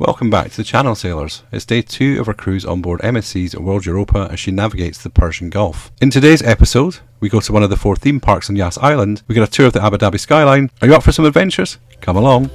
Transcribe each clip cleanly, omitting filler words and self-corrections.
Welcome back to the channel, sailors. It's day 2 of our cruise on board MSC's World Europa as she navigates the Persian Gulf. In today's episode, we go to one of the 4 theme parks on YAS Island, we get a tour of the Abu Dhabi skyline. Are you up for some adventures? Come along.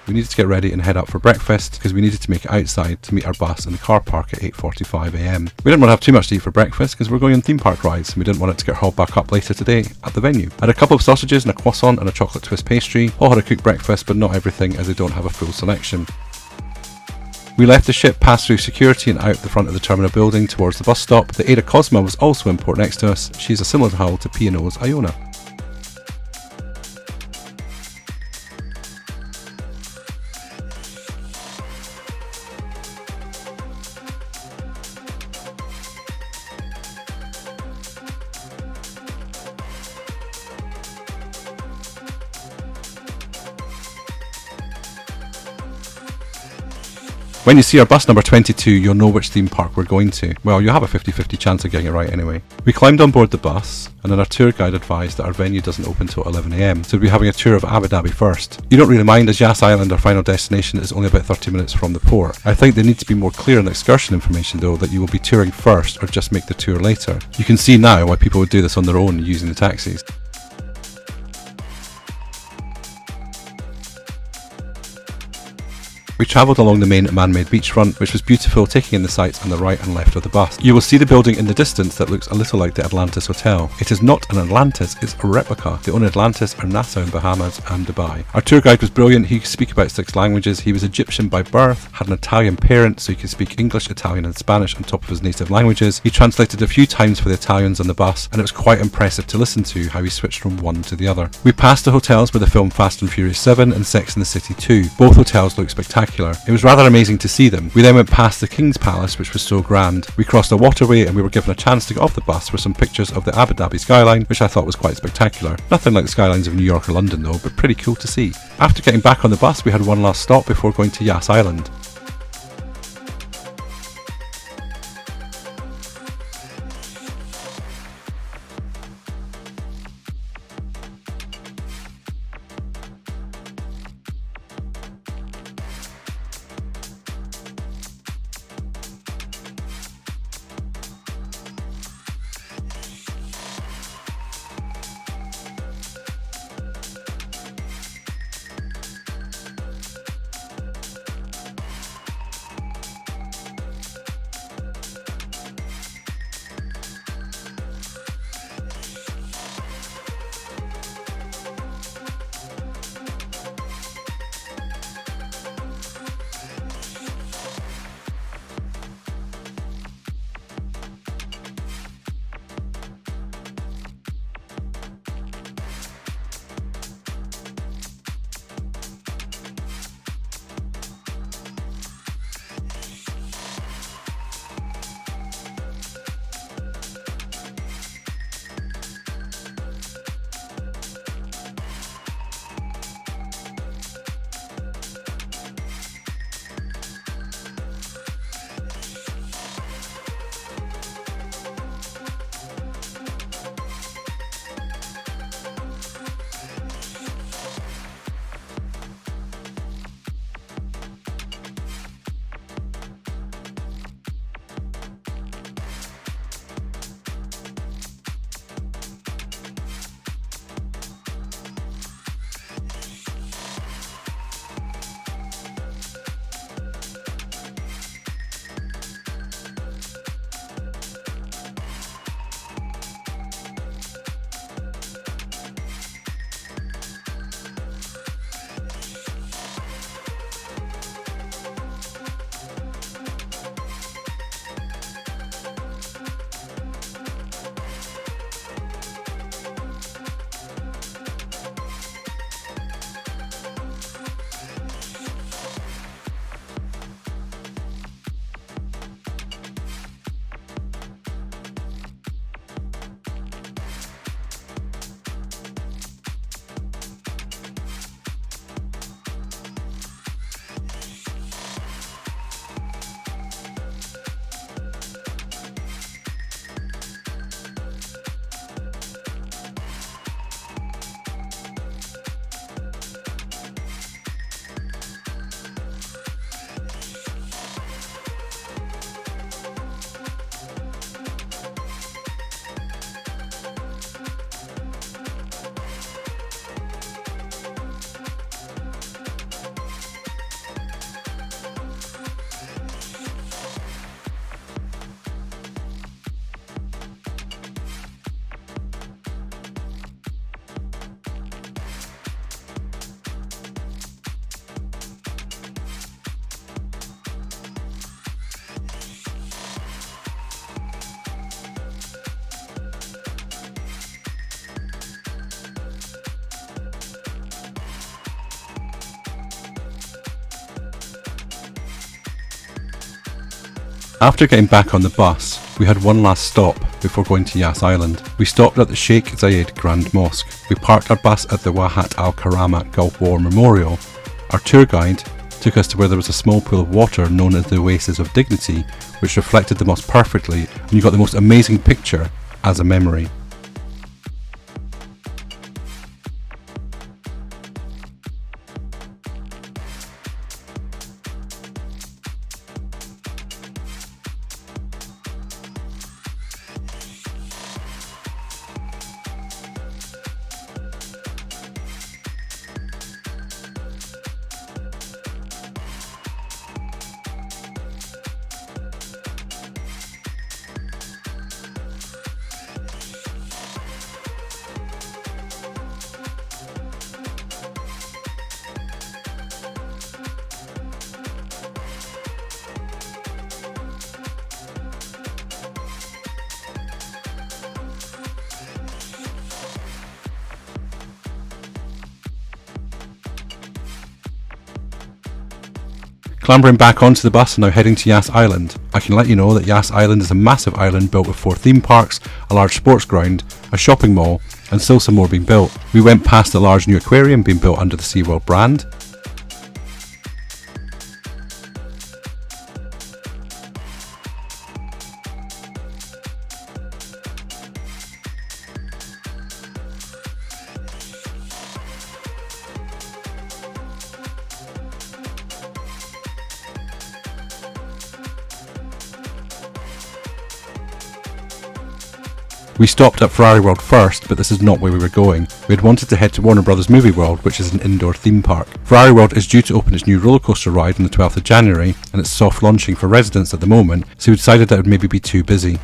We needed to get ready and head out for breakfast because we needed to make it outside to meet our bus in the car park at 8:45 AM. We didn't want to have too much to eat for breakfast because we're going on theme park rides and we didn't want it to get hauled back up later today at the venue. I had a couple of sausages and a croissant and a chocolate twist pastry. All had a cooked breakfast but not everything as they don't have a full selection. We left the ship, passed through security and out the front of the terminal building towards the bus stop. The Ada Cosma was also in port next to us. She's a similar hull to P&O's Iona. When you see our bus number 22, you'll know which theme park we're going to. Well, you'll have a 50-50 chance of getting it right anyway. We climbed on board the bus, and then our tour guide advised that our venue doesn't open till 11 AM, so we'll be having a tour of Abu Dhabi first. You don't really mind as YAS Island, our final destination, is only about 30 minutes from the port. I think they need to be more clear on the excursion information though, that you will be touring first or just make the tour later. You can see now why people would do this on their own using the taxis. We travelled along the main man-made beachfront, which was beautiful, taking in the sights on the right and left of the bus. You will see the building in the distance that looks a little like the Atlantis Hotel. It is not an Atlantis, it's a replica. The only Atlantis are Nassau in Bahamas and Dubai. Our tour guide was brilliant. He could speak about 6 languages. He was Egyptian by birth, had an Italian parent, so he could speak English, Italian and Spanish on top of his native languages. He translated a few times for the Italians on the bus, and it was quite impressive to listen to how he switched from one to the other. We passed the hotels where the film Fast and Furious 7 and Sex and the City 2. Both hotels looked spectacular. It was rather amazing to see them. We then went past the King's Palace, which was so grand. We crossed a waterway and we were given a chance to get off the bus for some pictures of the Abu Dhabi skyline, which I thought was quite spectacular. Nothing like the skylines of New York or London though, but pretty cool to see. After getting back on the bus, we had one last stop before going to YAS Island. After getting back on the bus, we had one last stop before going to YAS Island. We stopped at the Sheikh Zayed Grand Mosque. We parked our bus at the Wahat Al Karama Gulf War Memorial. Our tour guide took us to where there was a small pool of water known as the Oasis of Dignity, which reflected the mosque perfectly, and you got the most amazing picture as a memory. Clambering back onto the bus and now heading to YAS Island. I can let you know that YAS Island is a massive island built with 4 theme parks, a large sports ground, a shopping mall, and still some more being built. We went past a large new aquarium being built under the SeaWorld brand. We stopped at Ferrari World first, but this is not where we were going. We had wanted to head to Warner Brothers Movie World, which is an indoor theme park. Ferrari World is due to open its new roller coaster ride on the 12th of January, and it's soft launching for residents at the moment, so we decided that it would maybe be too busy.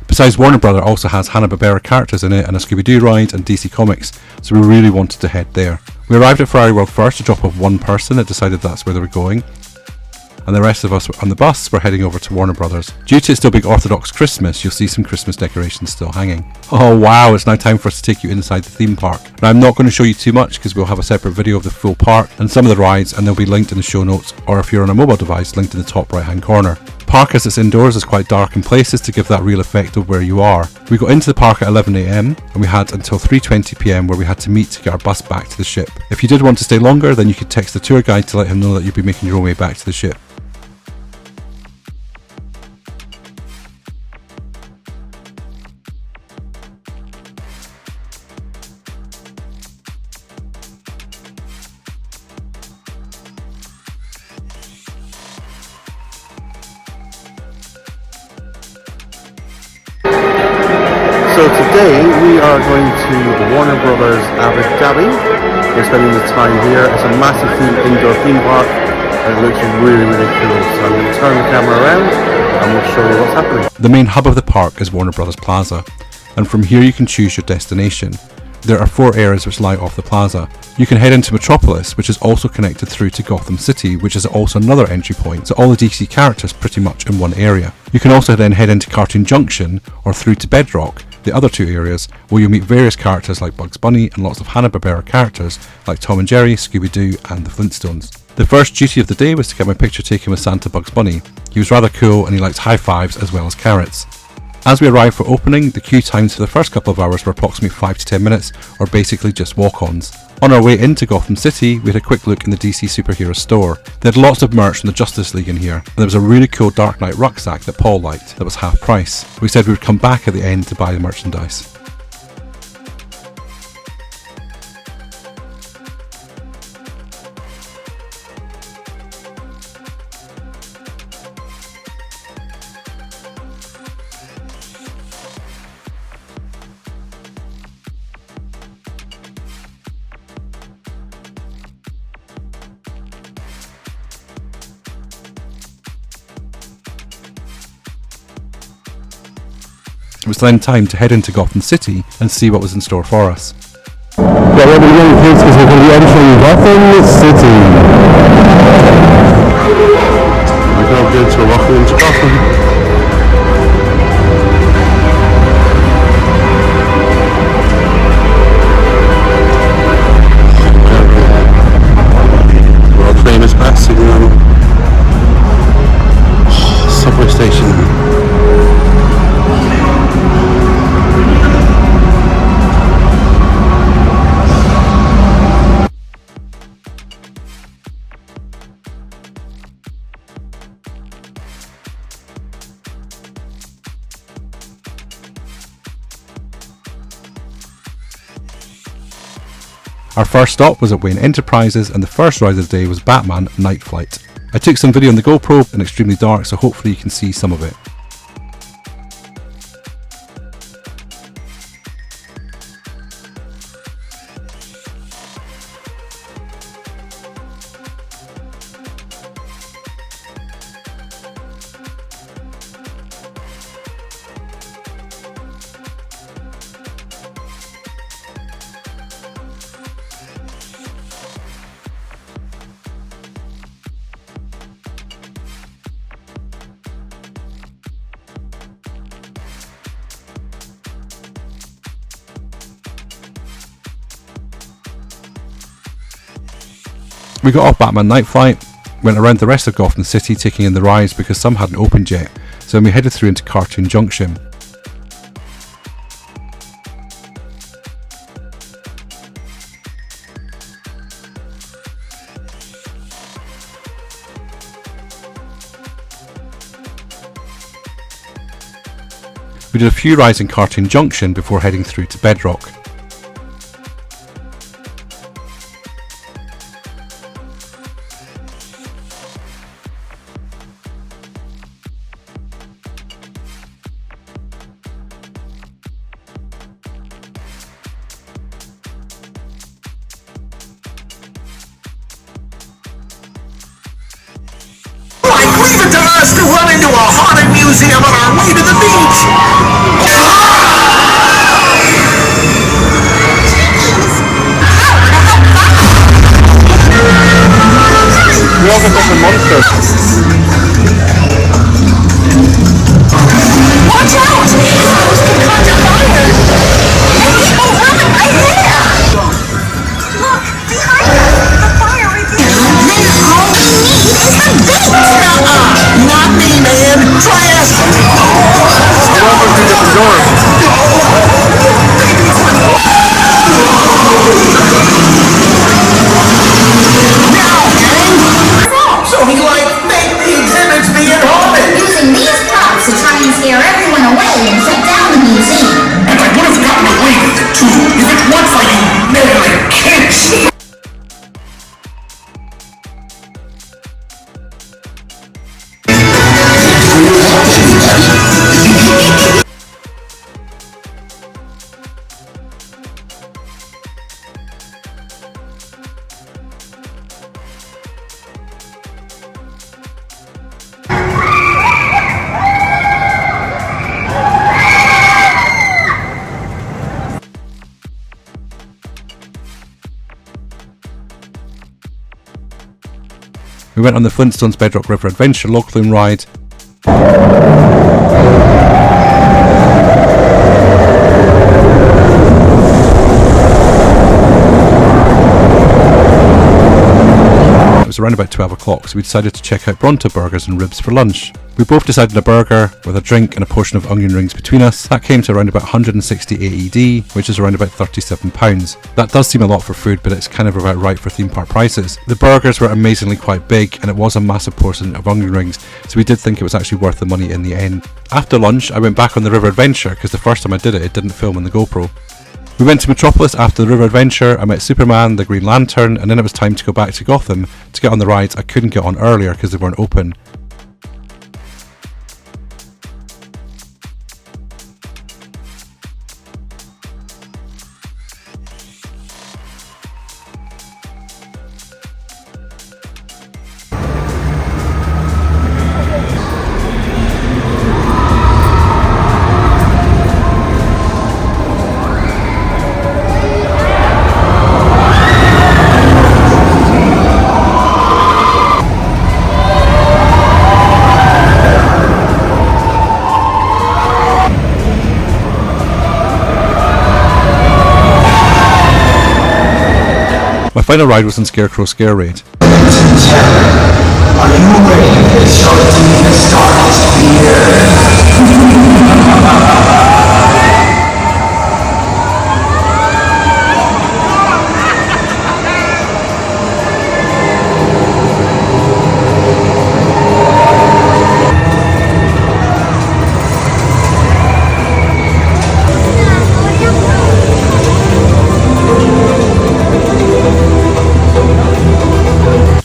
Besides, Warner Brothers also has Hanna-Barbera characters in it and a Scooby-Doo ride and DC Comics, so we really wanted to head there. We arrived at Ferrari World first to drop off one person that decided that's where they were going, and the rest of us on the bus were heading over to Warner Brothers. Due to it still being Orthodox Christmas, you'll see some Christmas decorations still hanging. Oh wow, it's now time for us to take you inside the theme park. Now I'm not going to show you too much because we'll have a separate video of the full park and some of the rides, and they'll be linked in the show notes, or if you're on a mobile device, linked in the top right hand corner. The park as it's indoors is quite dark in places to give that real effect of where you are. We got into the park at 11 AM and we had until 3:20 PM where we had to meet to get our bus back to the ship. If you did want to stay longer, then you could text the tour guide to let him know that you'd be making your own way back to the ship. So today we are going to Warner Brothers Abu Dhabi. We're spending the time here. It's a massive indoor theme park and it looks really, really cool. So I'm going to turn the camera around and we'll show you what's happening. The main hub of the park is Warner Brothers Plaza, and from here you can choose your destination. There are 4 areas which lie off the plaza. You can head into Metropolis, which is also connected through to Gotham City, which is also another entry point, so all the DC characters pretty much in one area. You can also then head into Cartoon Junction or through to Bedrock, the other 2 areas, where you'll meet various characters like Bugs Bunny and lots of Hanna-Barbera characters like Tom and Jerry, Scooby-Doo and the Flintstones. The first duty of the day was to get my picture taken with Santa Bugs Bunny. He was rather cool and he liked high fives as well as carrots. As we arrived for opening, the queue times for the first couple of hours were approximately 5 to 10 minutes, or basically just walk-ons. On our way into Gotham City, we had a quick look in the DC superhero store. They had lots of merch from the Justice League in here, and there was a really cool Dark Knight rucksack that Paul liked that was half price. We said we would come back at the end to buy the merchandise. It was then time to head into Gotham City and see what was in store for us. Get ready to go, kids, because we're going to be entering Gotham City. We go good, so welcome into Gotham. World famous passing subway station. Our first stop was at Wayne Enterprises, and the first ride of the day was Batman Night Flight. I took some video on the GoPro in extremely dark, so hopefully you can see some of it. We got off Batman Night Flight, went around the rest of Gotham City taking in the rides because some hadn't opened yet, so then we headed through into Cartoon Junction. We did a few rides in Cartoon Junction before heading through to Bedrock. To run into a haunted museum on our way to the beach! We also got the monster. Watch out! Those can catch a fire! And people running right there! Look! Behind us! The fire reveals... Then all we need is the beach! Not me, man! Try asking me! Welcome to the door. So he make the exhibits being haunted! Using these props to try and scare everyone away and shut down the museum. And I would have gotten away with it too if it weren't for you meddling kids! We went on the Flintstones Bedrock River Adventure log flume ride. It was around about 12 o'clock, so we decided to check out Bronto Burgers and Ribs for lunch. We both decided on a burger with a drink and a portion of onion rings between us. That came to around about 160 AED, which is around about £37. That does seem a lot for food, but it's kind of about right for theme park prices. The burgers were amazingly quite big, and it was a massive portion of onion rings, so we did think it was actually worth the money in the end. After lunch, I went back on the river adventure, because the first time I did it, it didn't film on the GoPro. We went to Metropolis after the river adventure. I met Superman, the Green Lantern, and then it was time to go back to Gotham to get on the rides I couldn't get on earlier because they weren't open. My final ride was on Scarecrow Scare Raid. Are you ready to face your deepest, darkest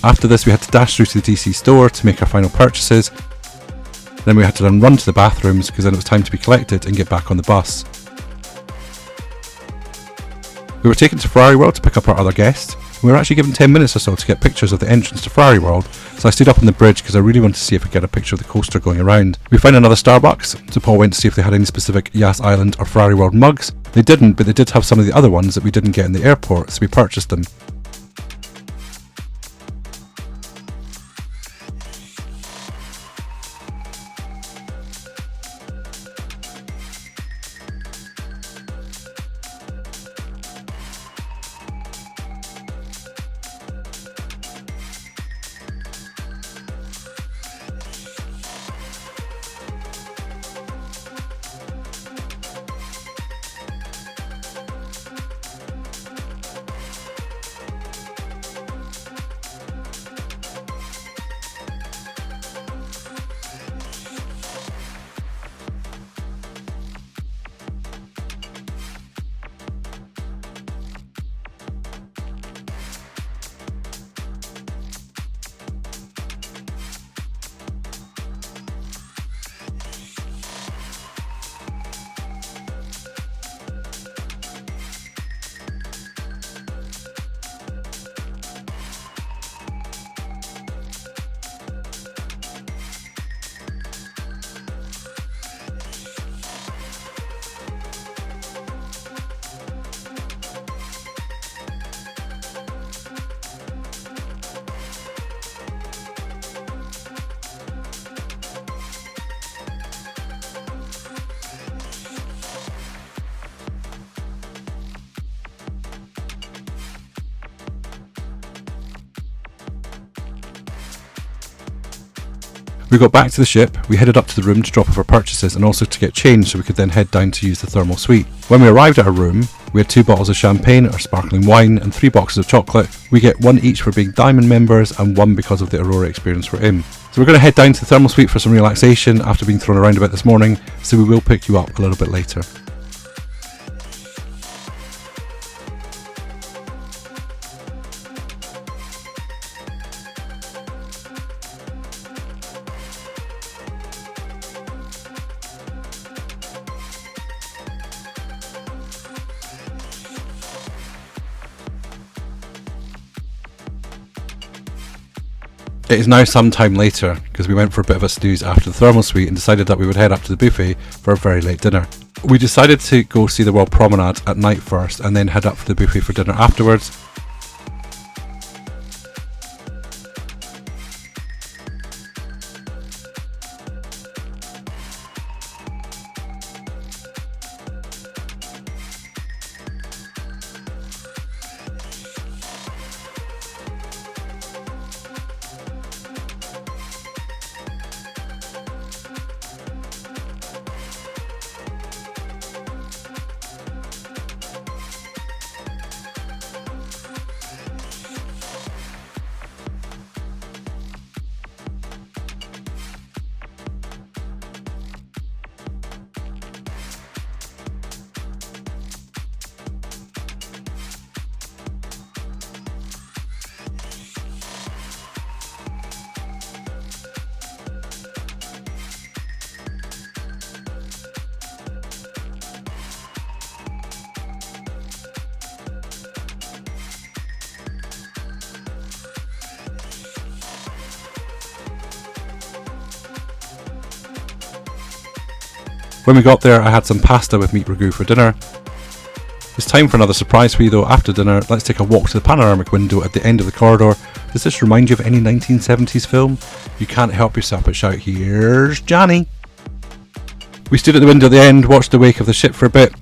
After this we had to dash through to the DC store to make our final purchases. Then we had to then run to the bathrooms because then it was time to be collected and get back on the bus. We were taken to Ferrari World to pick up our other guests. We were actually given 10 minutes or so to get pictures of the entrance to Ferrari World, so I stood up on the bridge because I really wanted to see if I could get a picture of the coaster going around. We found another Starbucks, so Paul went to see if they had any specific YAS Island or Ferrari World mugs. They didn't, but they did have some of the other ones that we didn't get in the airport, so we purchased them. We got back to the ship, we headed up to the room to drop off our purchases and also to get changed so we could then head down to use the thermal suite. When we arrived at our room, we had 2 bottles of champagne or sparkling wine and 3 boxes of chocolate. We get 1 each for being Diamond members and 1 because of the Aurora experience we're in. So we're going to head down to the thermal suite for some relaxation after being thrown around a bit this morning, so we will pick you up a little bit later. It is now some time later because we went for a bit of a snooze after the thermal suite and decided that we would head up to the buffet for a very late dinner. We decided to go see the World Promenade at night first and then head up to the buffet for dinner afterwards. When we got there, I had some pasta with meat ragu for dinner. It's time for another surprise for you though. After dinner, let's take a walk to the panoramic window at the end of the corridor. Does this remind you of any 1970s film? You can't help yourself but shout, "Here's Johnny!" We stood at the window at the end, watched the wake of the ship for a bit.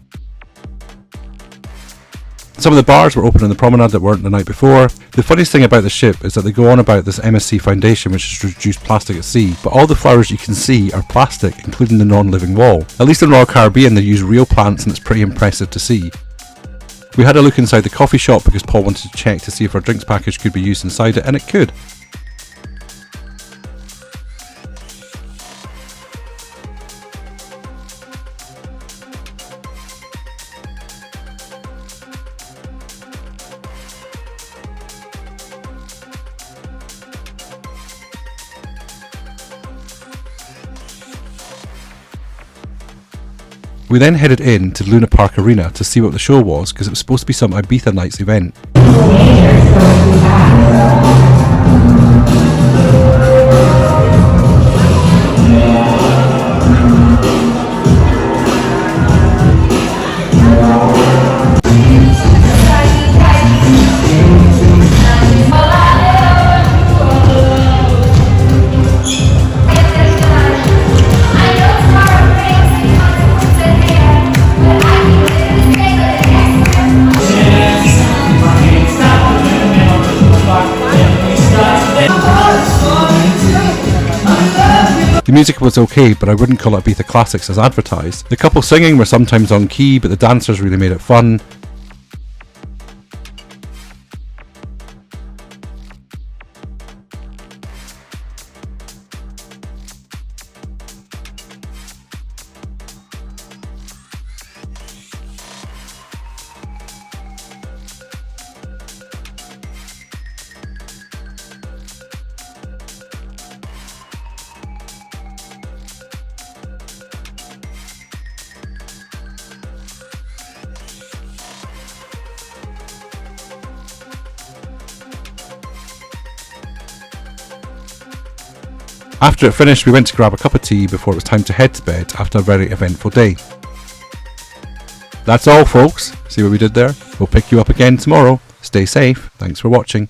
Some of the bars were open in the promenade that weren't the night before. The funniest thing about the ship is that they go on about this MSC foundation which has reduced plastic at sea, but all the flowers you can see are plastic, including the non-living wall. At least in Royal Caribbean they use real plants and it's pretty impressive to see. We had a look inside the coffee shop because Paul wanted to check to see if our drinks package could be used inside it, and it could. We then headed in to Luna Park Arena to see what the show was, because it was supposed to be some Ibiza Nights event. The music was okay, but I wouldn't call it Ibiza Classics as advertised. The couple singing were sometimes on key, but the dancers really made it fun. After it finished, we went to grab a cup of tea before it was time to head to bed after a very eventful day. That's all, folks. See what we did there? We'll pick you up again tomorrow. Stay safe. Thanks for watching.